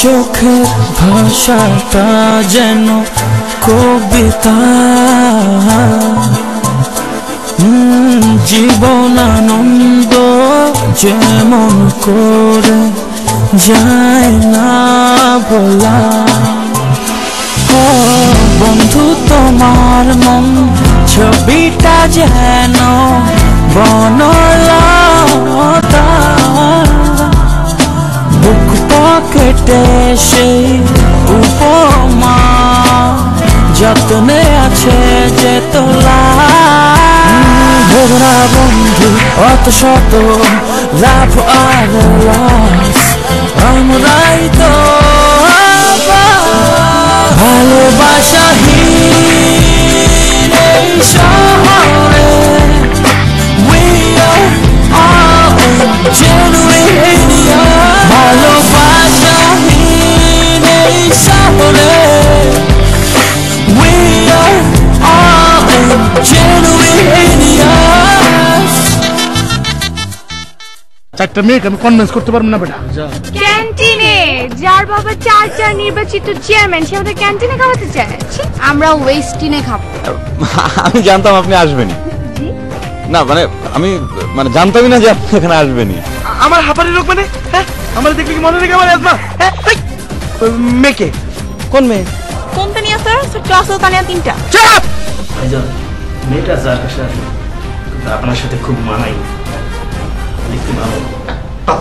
চোখের ভাষাটা যেন কবিতা, জীবনানন্দ যেমন করে যায় না বলা। বন্ধু তোমার মন ছবিটা যেন বনলতা, বুক পকেটে সেই উপমা যত্নে আছে যে তোলা। ভোগরা বন্ধু অত শত লাভ আর লস, আমরাই তো ভালোবাসাহীন এই শহরে। We are all genuine, ভালোবাসাহীন এই শহরে। We are all genuine. চারটা মেয়েকে আমি কনভিন্স করতে পারবো না বেটা। ক্যান্টিনে যার বাবা চার নির্বাচিত চেয়ারম্যান, সে আমাদের ক্যান্টিনে খাওয়াতে চায়। আমরা ওয়েস্টিনে খাবো। আমি জানতাম আপনি আসবেন না, মানে জানতামই না যে আপনি এখানে আসবেনই। আমার হাঁপানি রোগ মানে, হ্যাঁ আমার দেখলে কি মনে রেখে আমার আজমা। হ্যাঁ মেয়েকে কোন মেয়ে? কোন তানিয়া স্যার? ক্লাস তানিয়া 3টা। চাপ। ভাইজান মেয়েটা যার কাছে আসে আপনার সাথে খুব মানাই, দেখতে ভালো।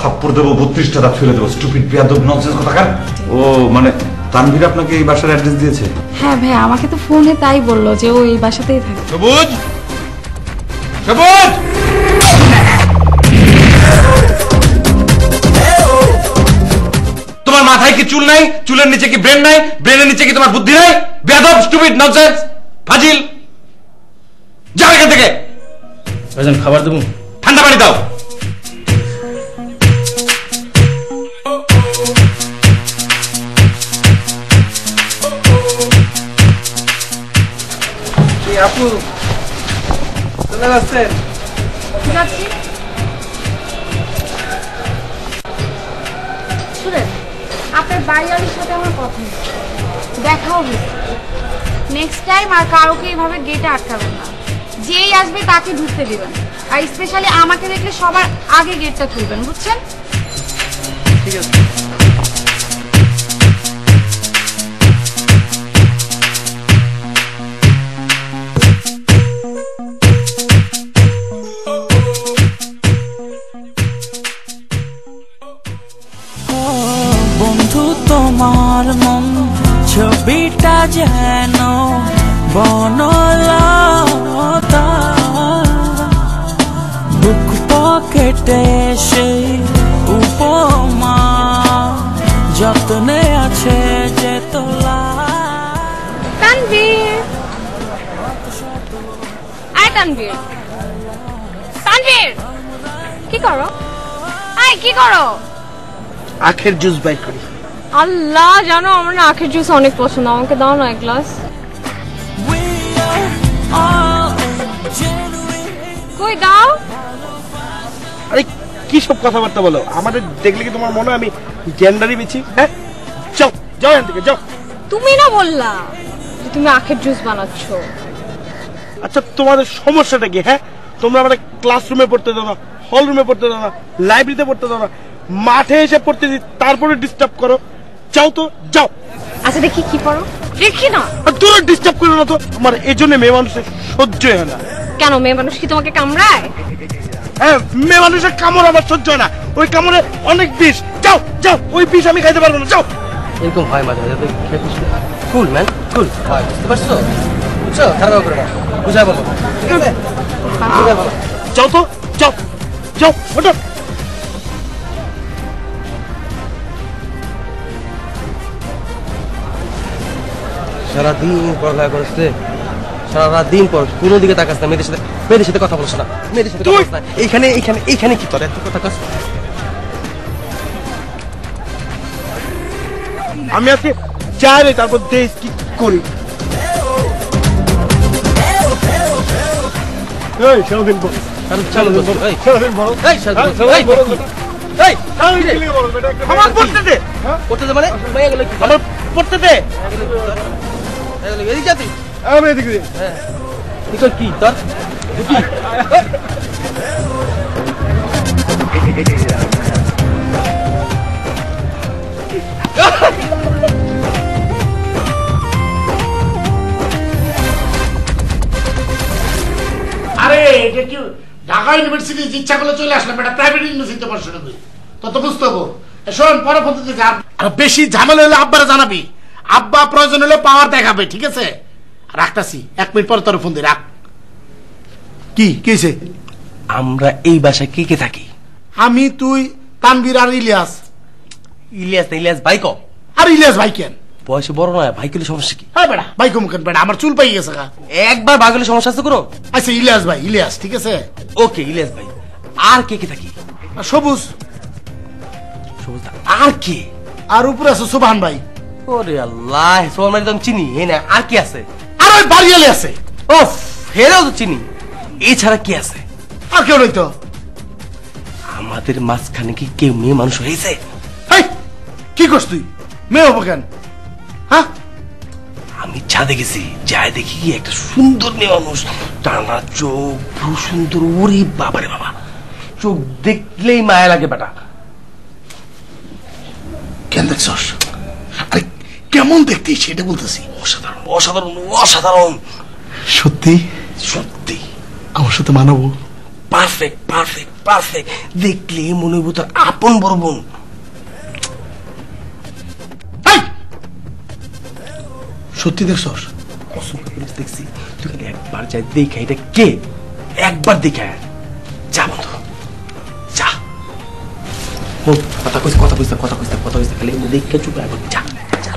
থাপ্পড় দেবো, 32টা দাঁত ফেলে দেবো। স্টুপিড বেয়াদব ননসেন্স কথাকার। ও মানে তানভীর আপনাকে এই বাসার অ্যাড্রেস দিয়েছে? হ্যাঁ ভাই, আমাকে তো ফোনে তাই বললো যে ও এই বাসাতেই থাকে। সবুজ, সবুজ, তোমার মাথায় কি চুল নাই? চুলের নিচে কি ব্রেন নাই? ব্রেনের নিচে কি তোমার বুদ্ধি নাই? বেয়াদব, স্টুপিড, ননসেন্স, ফাজিল, যাও এখান থেকে। ভাইজান খাবার দেবো? ঠান্ডা পানি দাও। আপু চলে যাচ্ছেন? যাচ্ছি। শুনেন, আপনার বাড়িওয়ালির সাথে আমার কথা দেখাও হয়েছে। নেক্সট টাইম আর কাউকে এইভাবে গেটে আটকাবেন না। যেই আসবে তাকে ঢুকতে দিবেন, আর স্পেশালি আমাকে দেখলে সবার আগে গেটটা খুলবেন, বুঝছেন? ঠিক আছে। বন্ধু তোমার মন ছবিটা যেন বনলতা, বুক পকেটে সেই উপমা যত্নে আছে যে তোলা। তানভীর, আয় তানভীর, তানভীর কি করো? আয় কি করো? আখের জুস বাইর করি। আল্লাহ, জানো আমার না আখের জুস অনেক পছন্দ, আমাকে দাও না এক গ্লাস। কই দাও? আরে কি সব কথাবার্তা বলো? আমাদের দেখলে কি তোমার মনে হয় আমি জেন্ডারি বিছি? হ্যাঁ যাও যাও এখান থেকে যাও। তুমি না বললা যে তুমি আখের জুস বানাচ্ছ? আচ্ছা তোমাদের সমস্যাটা কি? হ্যাঁ তোমরা আমাদের ক্লাসরুমে পড়তে দাও না, হল রুমে পড়তে দাও না, লাইব্রেরিতে পড়তে দাও না, মাঠে এসে পড়তে দিই, তারপরে ডিস্টার্ব করো। যাও তো যাও। আচ্ছা দেখি কি পড়ো, দেখি না। তোরা ডিস্টার্ব করো না তো, আমার এই জন্য মেয়ে মানুষের সহ্য হয় না। কেন, মেয়ে মানুষ কি তোমাকে কামড়ায়? হ্যাঁ মেয়ে মানুষের কামড় আমার সহ্য হয় না, ওই কামড়ে অনেক বিষ। যাও যাও, ওই বিষ আমি খাইতে পারবো না, যাও। এরকম হয় মাঝে মাঝে, কুল ম্যান কুল হয়, বুঝতে পারছো? বুঝছো? খারাপ করে না, বুঝাই বলো, ঠিক আছে? বুঝাই বলো। যাও তো যাও যাও, ওঠো। সারাদিন পড়ালেখা করছে, সারা দিন পর কোনো দিকে তাকাস না, মেয়েদের সাথে কথা বলছ না, মেয়েদের সাথে কথা বলছ না। এইখানে এইখানে এইখানে কি তোর এত কথা কাজ? আমি আজকে চাই, তারপর দেশ কি করি। এই সারাদিন বল, সারাদিন বল, এই সারাদিন বল, এই এই আমার পড়তে দে। করতে দে মানে মাইয়া গেল কি আমার পড়তে দে। এদিকে যা তুই। আমি এদিকে দে। তুই কর কি তোর কি? আরে এটা কি ঢাকা ইউনিভার্সিটি ইচ্ছা করলে চলে আসলাম, এটা প্রাইভেট ইউনিভার্সিটিতে পড়াশোনা করি, তত বুঝতে হবো। শোন পরে পদ্ধতি আর বেশি ঝামেলা হলে আব্বারা জানাবি, আব্বা প্রয়োজন হলে পাওয়ার দেখাবে, ঠিক আছে? রাখতাছি, 1 মিনিট পরে তোর ফোন দিয়ে রাখ। কি হয়েছে? আমরা এই বাসায় কে কে থাকি? আমি, তুই, তানভীর আর ইলিয়াস। ইলিয়াস না, ইলিয়াস ভাই কম। আর ইলিয়াস ভাই কেন? বয়সে বড় নয়, ভাই কেলে সমস্যা কি? হ্যাঁ বেড়া ভাই কম কেন বেড়া, আমার চুল পাই গেছে গা। একবার ভাই গেলে সমস্যা আছে কোনো? আচ্ছা ইলিয়াস ভাই, ইলিয়াস ঠিক আছে। ওকে ইলিয়াস ভাই। আর কে কে থাকি? আর সবুজ। সবুজ দা। আর কে? আর উপরে আছে সুবহান ভাই। ওরে আল্লাহ, সোমান ভাই তো আমি চিনি। এই না, আর কি আছে? আর ওই বাড়িয়ালে আছে। ওফ, হেরাও তো চিনি। এছাড়া কি আছে? আর কেউ নই তো। আমাদের মাঝখানে কি কেউ মেয়ে মানুষ হয়েছে? হেই, কি করছ তুই? মেয়ে হবো কেন? হ্যাঁ, আমি ছাদে গেছি, যাই দেখি কি একটা সুন্দর মেয়ে মানুষ, টানা চোখ, ভ্রু সুন্দর। ওরে বাবারে বাবা, চোখ দেখলেই মায়া লাগে বেটা। কেন দেখছস? আরে কেমন দেখতে সেটা বলতেছি। অসাধারণ অসাধারণ অসাধারণ। সত্যি সত্যি আমার সাথে মানাবো? Perfect perfect perfect. দেখলে মনে হইব তোর আপন বড় বোন। সত্যি দেখছস? কসম করে দেখছি। তুই খালি একবার যাই দেখা এটা কে, একবার দেখা যা বন্ধু যা। ও কথা কইছে কথা কইছে কথা কইছে কথা কইছে, খালি দেখে চুপ একবার যা যা।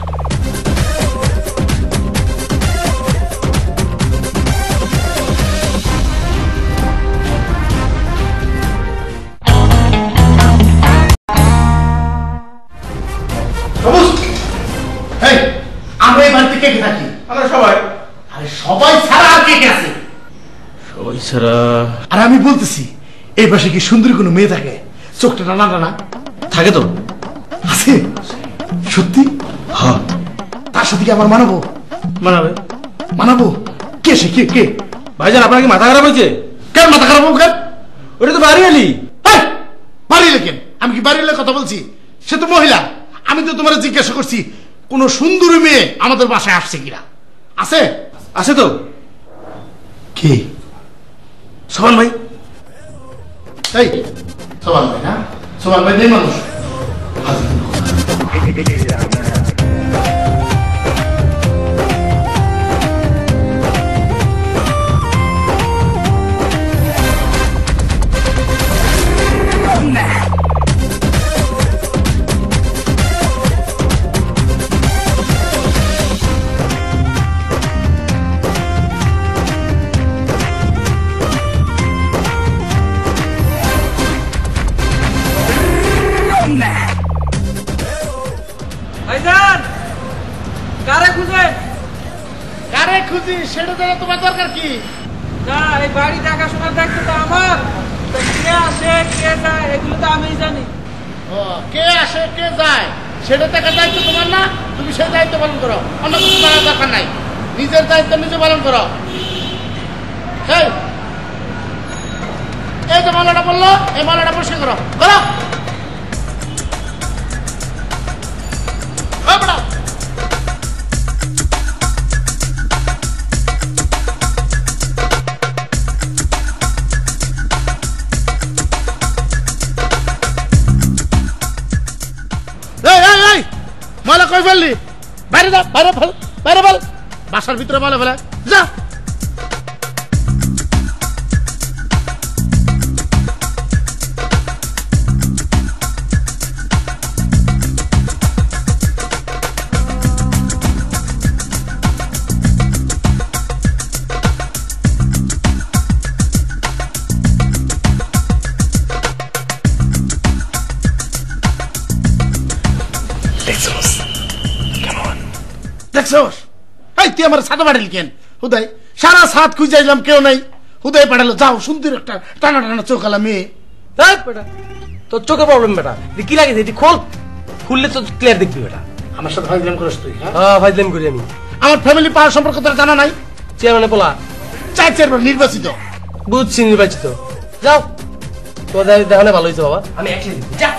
এই আমরা এই বাড়িতে কে কে থাকি? আমরা সবাই। আরে সবাই ছাড়া আর কে কে আছে? সবাই ছাড়া আর আমি বলতেছি, এই পাশে কি সুন্দরী কোনো মেয়ে থাকে? চোখটা টানা টানা থাকে তো? আছে? সত্যি? হ্যাঁ। তার সাথে কি আমার মানাবো? মানাবে। মানাবো? কে সে? কে কে? ভাইজান আপনার কি মাথা খারাপ হয়েছে? কেন মাথা খারাপ হোক? কেন? ওটা তো বাড়ি আলি। বাড়ি কেন? আমি কি বাড়ি কথা বলছি? সে তো মহিলা। আমি তো তোমার জিজ্ঞাসা করছি কোন সুন্দরী মেয়ে আমাদের বাসায় আসছে কিনা। আছে? আছে তো। কে? সোমান ভাই। এই সোমান ভাই না? সোমান ভাই নেই মানুষ। ভাইজান কারে খুঁজে? কারে খুঁজি সেটা জানা তোমার দরকার কি? না এই বাড়ি দেখাশোনার দায়িত্ব তো আমার। তা কে আসে কে যায় এগুলো তো আমিই জানি। কে আসে কে যায় সেটা দেখার দায়িত্ব তোমার না? তুমি সেই দায়িত্ব পালন করো, অন্য কিছু করার দরকার নাই। নিজের দায়িত্ব নিজে পালন করো। এই যে মালাটা বললো, এই মালাটা পরিষ্কার করো। করো। মালা কই ফেললি? বাইরে যা, বাইরে ফেল, বাইরে ফেল। বাসার ভিতরে মালা ফেলা যা। দেখছস? এই তুই আমার সাথে পাঠালি কেন? হুদাই সারা সাত খুঁজাইলাম, কেউ নাই। হুদাই পাঠালো। যাও, সুন্দর একটা টানা টানা চোখালা মেয়ে। তোর চোখে প্রবলেম বেটা, কি লাগে এটি খোল, খুললে তো ক্লিয়ার দেখবি বেটা। আমার সাথে ফাইজলাম করিস তুই? হ্যাঁ ফাইজলামি করি আমি। আমার ফ্যামিলি পাওয়ার সম্পর্কে তোর জানা নাই? চেয়ারম্যানে পোলা, 4 চেয়ারম্যান নির্বাচিত। বুঝছি নির্বাচিত। যাও তোদের দেখানে ভালো হয়েছে বাবা, আমি একসাথে দিচ্ছি। যা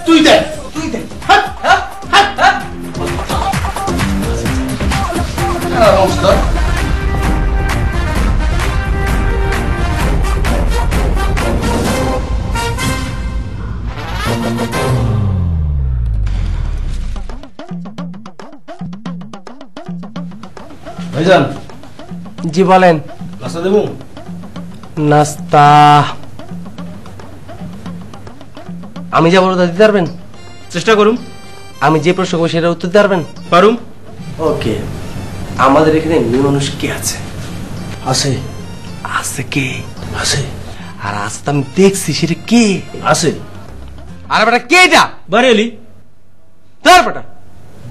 তুই দে, তুই দে। হাট, হাট, হাট। ভাইজান জি বলেন। নাস্তা দেবো? নাস্তা আমি যা বলবো তা দিতে পারবেন? চেষ্টা করুন। আমি যে প্রশ্ন করবো সেটা উত্তর দিতে পারবেন? পারুম। ওকে, আমাদের এখানে মেয়ে মানুষ কে আছে? আছে। আছে কে? আছে। আর আছে তো আমি দেখছি, সেটা কে? আছে। আর বেটা কে এটা? বাড়িয়ালি। ধর বেটা,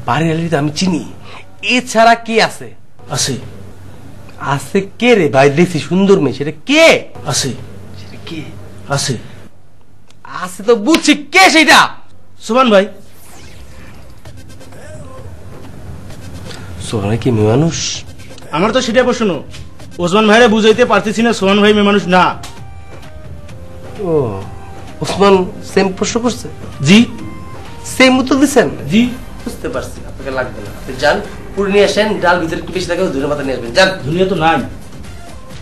বাড়িয়ালি তো আমি চিনি, এছাড়া কে আছে? আছে। আছে কে রে ভাই? দেখছি সুন্দর মেয়ে, সেটা কে? আছে। সেটা কে? আছে। আছে তো বুঝছি, কে সেটা? সুমান ভাই। সোহান কি মেয়ে মানুষ? আমার তো সেটা প্রশ্ন, ওসমান ভাইরা বুঝাইতে পারতেছি না সোহান ভাই মেয়ে মানুষ না। ও ওসমান সেম প্রশ্ন করছে? জি। সেম উত্তর দিচ্ছেন? জি। বুঝতে পারছি, আপনাকে লাগবে না। আপনি যান, পুরি নিয়ে আসেন, ডাল ভিতরে একটু বেশি থাকে, ধনে পাতা নিয়ে আসবেন। যান। দুনিয়া তো নাই।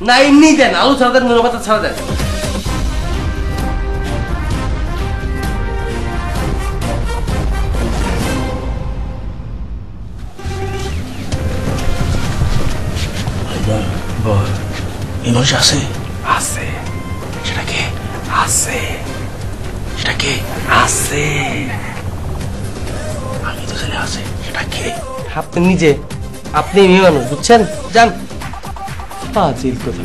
না এমনি দেন, আলু ছাড়া দেন, ধনে পাতা ছাড়া দেন। বল, এই মানুষ আছে? আছে। সেটা কে? আছে। সেটা কে? আছে। আমি তো জানি আছে। সেটা কে? আপনি নিজে, আপনি মেয়ে মানুষ, বুঝছেন? যান। ফাজিল কথা।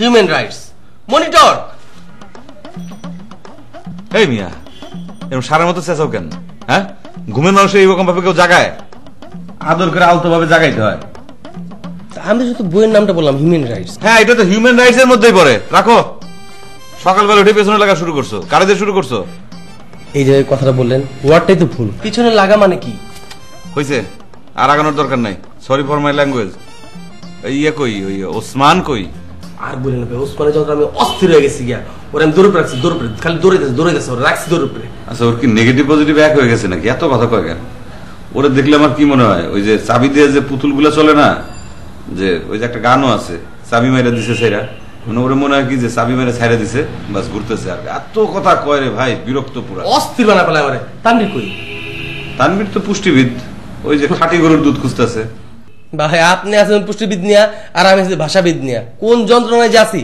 Human rights monitor. এই মিয়া, এরকম সারার মতো চেঁচাও কেন? হ্যাঁ, ঘুমের মানুষ এইরকম ভাবে কেউ জাগায়? আদর করে আলতো ভাবে জাগাইতে হয়। আমি শুধু বইয়ের নামটা বললাম, হিউম্যান রাইটস। হ্যাঁ, এটা তো হিউম্যান রাইটস এর মধ্যেই পড়ে। রাখো। সকালবেলা উঠে পেছনে লাগা শুরু করছো, কারে দিয়ে শুরু করছো? এই যে কথাটা বললেন, ওয়ার্ডটাই তো ভুল। পিছনে লাগা মানে কি? হয়েছে, আর আগানোর দরকার নাই। Sorry for my language. ইয়ে কই, ওই ওসমান কই? আর বলেন না ভাই, ওসমানের যন্ত্র আমি অস্থির হয়ে গেছি গিয়া। ওরা আমি দৌড়ে রাখছি, দৌড়ে খালি দৌড়ে যাচ্ছে, ওরা রাখছি দৌড়ে উপরে। আচ্ছা, ওর কি নেগেটিভ পজিটিভ এক হয়ে গেছে নাকি? এত কথা কয় কেন? ওরা দেখলে আমার কি মনে হয়, ওই যে চাবি দিয়ে যে পুতুল গুলা চলে না, যে ওই যে একটা গানও আছে, চাবি মাইরা দিছে ছাইরা, মানে ওরা মনে হয় কি যে চাবি মাইরা ছাইরা দিছে, বাস ঘুরতেছে। আর এত কথা কয় রে ভাই, বিরক্ত পুরা। অস্থির বানা পেলে আমারে। তানভীর কই? তানভীর তো পুষ্টিবিদ, ওই যে খাঁটি গরুর দুধ খুঁজতেছে। ভাই আপনি আছেন পুষ্টিবিদ নিয়া, আর আমি আছি ভাষাবিদ নিয়া। কোন যন্ত্রণায় যাচ্ছি?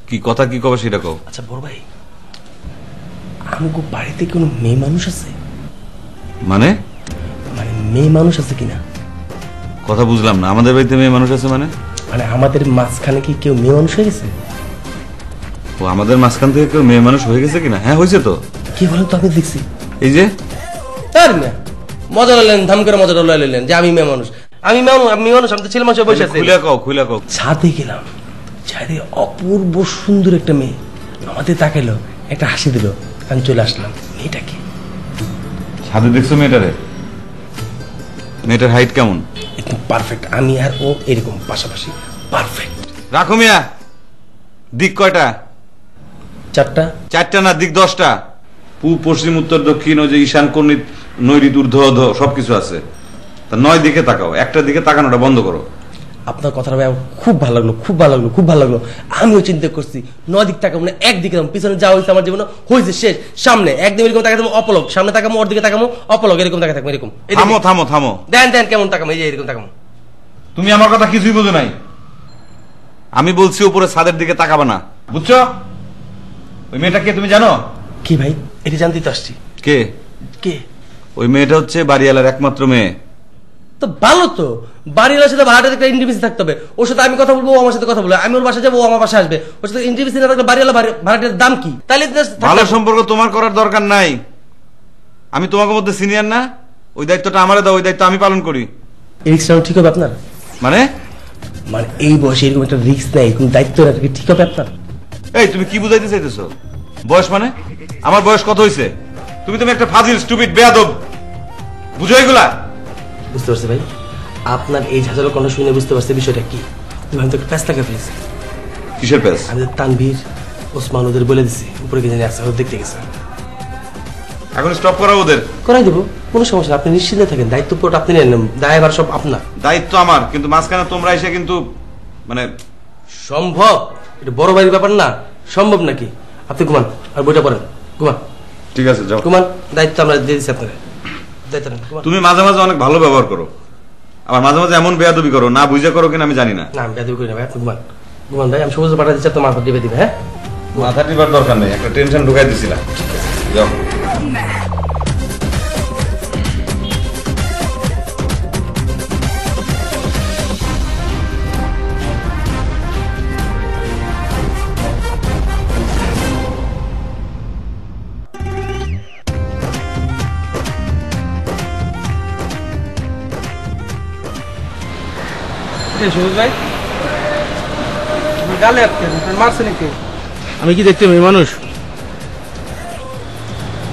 কি কথা কি কবে সেটা কও। আচ্ছা বড় ভাই, আমগো বাড়িতে কোনো মেয়ে মানুষ আছে? মানে মানে মেয়ে মানুষ আছে কিনা? কথা বুঝলাম না। আমাদের বাড়িতে মেয়ে মানুষ আছে মানে? মানে আমাদের মাঝখানে কি কেউ মেয়ে মানুষ হয়ে গেছে? ও আমাদের মাঝখান থেকে কেউ মেয়ে মানুষ হয়ে গেছে কিনা? হ্যাঁ হয়েছে তো। কি বলেন তো? আমি দেখছি। এই যে তার না মজা লইলেন, ধাম করে মজা লইলেন যে আমি মেয়ে মানুষ, আমি মেয়ে মানুষ, আমি তো ছেলে মানুষ বসে আছি। খুলে কও। ছাদে গেলাম, ছাদে অপূর্ব সুন্দর একটা মেয়ে আমাদের তাকাইলো, একটা হাসি দিল, আমি চলে আসলাম। মেয়েটাকে ছাদে দেখছো মেয়েটারে? মেয়েটার হাইট কেমন? একদম পারফেক্ট। আমি আর ও এরকম পাশাপাশি পারফেক্ট। রাখো মিয়া। দিক কয়টা? 4টা। 4টা না, দিক 10টা। পূব পশ্চিম উত্তর দক্ষিণ, ওই যে ঈশান কর্ণিত নৈরিত ঊর্ধ্ব অধ সবকিছু আছে। তা 9 দিকে তাকাও, একটা দিকে তাকানোটা বন্ধ করো। আপনার কথাটা ভাই খুব ভালো লাগলো, খুব ভালো লাগলো, খুব ভালো লাগলো। আমিও চিন্তা করছি 9 দিক তাকাবো না, একদিকে পিছনে যা হয়েছে আমার জীবনে হয়েছে শেষ। সামনে একদম এরকম তাকাতে অপলক, সামনে তাকামো, ওর দিকে তাকামো অপলক, এরকম তাকা থাকবো এরকম। থামো। দেন কেমন তাকামো, এই যে এরকম তাকামো। তুমি আমার কথা কিছুই বোঝো নাই। আমি বলছি উপরে ছাদের দিকে তাকাবা না, বুঝছো? ওই মেয়েটা কে তুমি জানো? কি ভাই? এটা জানতে তো আসছি। কে? কে? ওই মেয়েটা হচ্ছে বাড়িওয়ালার একমাত্র মেয়ে। তো ভালো তো, বাড়িওয়ালার সাথে ভাড়াটার একটা ইন্টিমেসি থাকতে হবে। ওর সাথে আমি কথা বলবো, ও আমার সাথে কথা বলবো, আমি ওর বাসায় যাবো, ও আমার বাসায় আসবে। ওর সাথে ইন্টিমেসি না থাকলে বাড়িওয়ালা ভাড়াটার দাম কি? তাহলে ভালো সম্পর্ক তোমার করার দরকার নাই। আমি তোমাকে মধ্যে সিনিয়র না? ওই দায়িত্বটা আমারে দাও, ওই দায়িত্ব আমি পালন করি। এই রিস্কটা ঠিক হবে আপনার? মানে মানে এই বয়সে এরকম একটা রিস্ক নেই, এরকম দায়িত্ব রাখা ঠিক হবে আপনার? এই তুমি কি বুঝাইতে চাইতেছো? বয়স মানে আমার বয়স কত হয়েছে? তুমি একটা ফাজিল স্টুপিড বেয়াদব, বুঝো এগুলা? বুঝতে পারছি ভাই, আপনার এই ঝাঁঝালো কণ্ঠ শুনে বুঝতে পারছি বিষয়টা কি। তুমি আমি তো একটা প্যাচ লাগে ফেলেছি। কিসের প্যাচ? আমি তানভীর ওসমান ওদের বলে দিছি উপরে কি জানি আসছে, দেখতে গেছে। এখন স্টপ করা ওদের? করাই দেবো, কোনো সমস্যা না, আপনি নিশ্চিন্তে থাকেন। দায়িত্ব পুরোটা আপনি নেন, দায়ভার সব আপনার। দায়িত্ব আমার, কিন্তু মাঝখানে তোমরা এসে কিন্তু মানে সম্ভব? এটা বড় বাড়ির ব্যাপার না, সম্ভব নাকি? আপনি ঘুমান আর বইটা পড়েন, ঘুমান। ঠিক আছে যাও। ঘুমান, দায়িত্ব আমরা দিয়ে দিচ্ছি আপনাকে। দায়িত্ব নেন, ঘুমান। তুমি মাঝে মাঝে অনেক ভালো ব্যবহার করো, আবার মাঝে মাঝে এমন বেয়াদবি করো, না বুঝে করো কিনা আমি জানি না। না আমি বেয়াদবি করি না ভাই, আপনি ঘুমান। ঘুমান ভাই, আমি সবুজ পাঠা দিচ্ছি, আপনার মাথা টিপে দিবে। হ্যাঁ, মাথা টিপার দরকার নেই, একটা টেনশন ঢুকাই দিছিলাম। যাও। সবুজ ভাই গালে মারছে নাকি? আমি কি দেখতে মেয়ে মানুষ?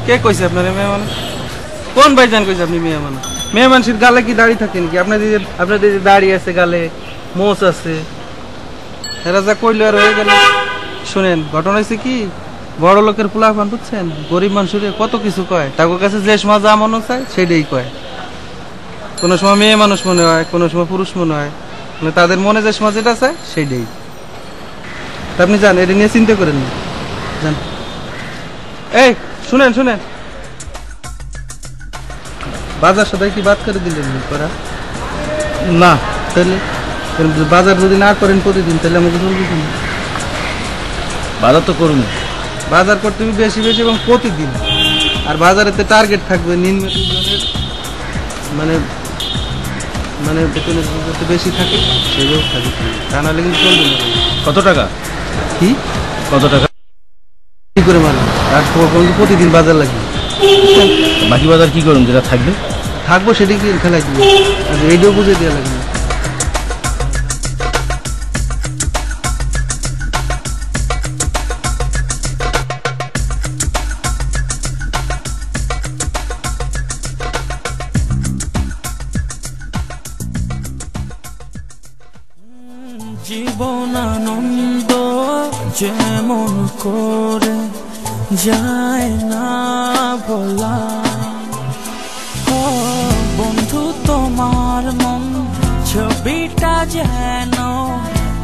কে কইছে আপনার মেয়ে মানুষ? কোন ভাইজান কইছে আপনি মেয়ে মানুষ? মেয়ে মানুষের গালে কি দাড়ি থাকে নাকি? আপনাদের যে দাড়ি আছে, গালে মোচ আছে, এরা যা কইলো আর হয়ে গেল। শুনেন, ঘটনা হয়েছে কি, বড় লোকের পোলাপান বুঝছেন, গরিব মানুষের কত কিছু কয়, তাদের কাছে যে সময় যা মনে চায় সেটাই কয়। কোনো সময় মেয়ে মানুষ মনে হয়, কোনো সময় পুরুষ মনে হয়, মানে তাদের মনে যে সময় যেটা চায় সেটাই। আপনি যান, এটা নিয়ে চিন্তা করেন না, যান। এই শুনেন শুনেন, বাজার সদাই কি বাদ করে দিলেন করা? না। তাহলে বাজার যদি না করেন প্রতিদিন, তাহলে আমাকে চলবে কেন? বাজার তো করুন, বাজার করতে হবে বেশি বেশি এবং প্রতিদিন। আর বাজারেতে টার্গেট থাকবে নিম্ন বেতনের, মানে মানে বেতনের যাতে বেশি থাকে সেভাবে থাকবে, তা নাহলে কিন্তু চলবে না। কত টাকা? কি কত টাকা? কি করে মানে? আর প্রতিদিন বাজার লাগবে। বাকি বাজার কি করুন যেটা থাকবে? থাকবো সেটা কি খেলাই দিবে, এইটাও বুঝে দেওয়া লাগবে। জীবনানন্দ যেমন করে যায় না বলা, বন্ধু তোমার মন ছবিটা যেন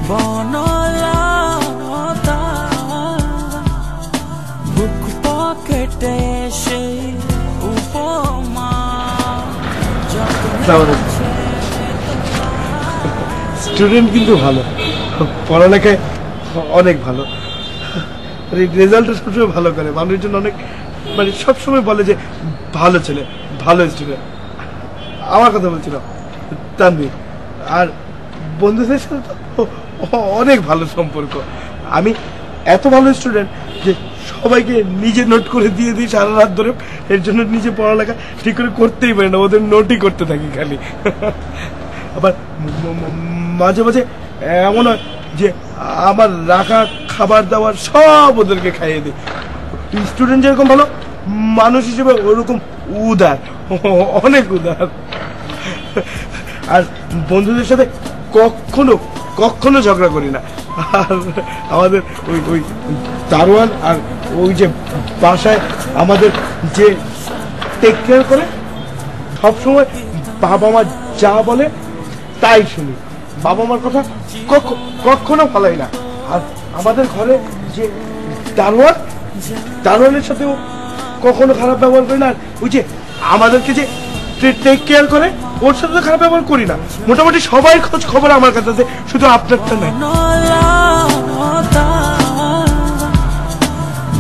বনলতা, বুক পকেটে সেই উপমা। স্টুডেন্ট কিন্তু ভালো, পড়ালেখায় অনেক ভালো, রেজাল্টও সবসময় ভালো করে, মানুষজন অনেক মানে সবসময় বলে যে ভালো ছেলে, ভালো স্টুডেন্ট। আমার কথা বলছিল তানভীর, আর বন্ধুদের সাথে তো অনেক ভালো সম্পর্ক। আমি এত ভালো স্টুডেন্ট যে সবাইকে নিজে নোট করে দিয়ে দিই সারা রাত ধরে, এর জন্য নিজে পড়ালেখা ঠিক করে করতেই পারি না, ওদের নোটই করতে থাকি খালি। আবার মাঝে মাঝে এমন হয় যে আমার রাখা খাবার দাবার সব ওদেরকে খাইয়ে দিই। স্টুডেন্ট যেরকম ভালো, মানুষ হিসেবে ওরকম উদার, অনেক উদার। আর বন্ধুদের সাথে কখনো কখনো ঝগড়া করি না। আর আমাদের ওই ওই দারোয়ান আর ওই যে বাসায় আমাদের যে টেক কেয়ার করে, সবসময় বাবা মা যা বলে তাই শুনি, বাবা মার কথা কখনো ফলাই না। আর আমাদের ঘরে যে দারোয়ানের সাথেও কখনো খারাপ ব্যবহার করি না। ওই যে আমাদেরকে যে টেক কেয়ার করে, ওর সাথে তো খারাপ ব্যবহার করি না। মোটামুটি সবাই খোঁজ খবর আমার কাছে আছে, শুধু আপনারটা নাই।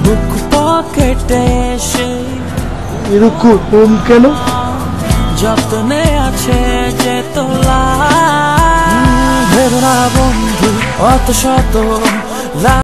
বুক পকেটে এরকম কেন? যত্নে আছে যে তোলা বেদনা বন্ধু অত শত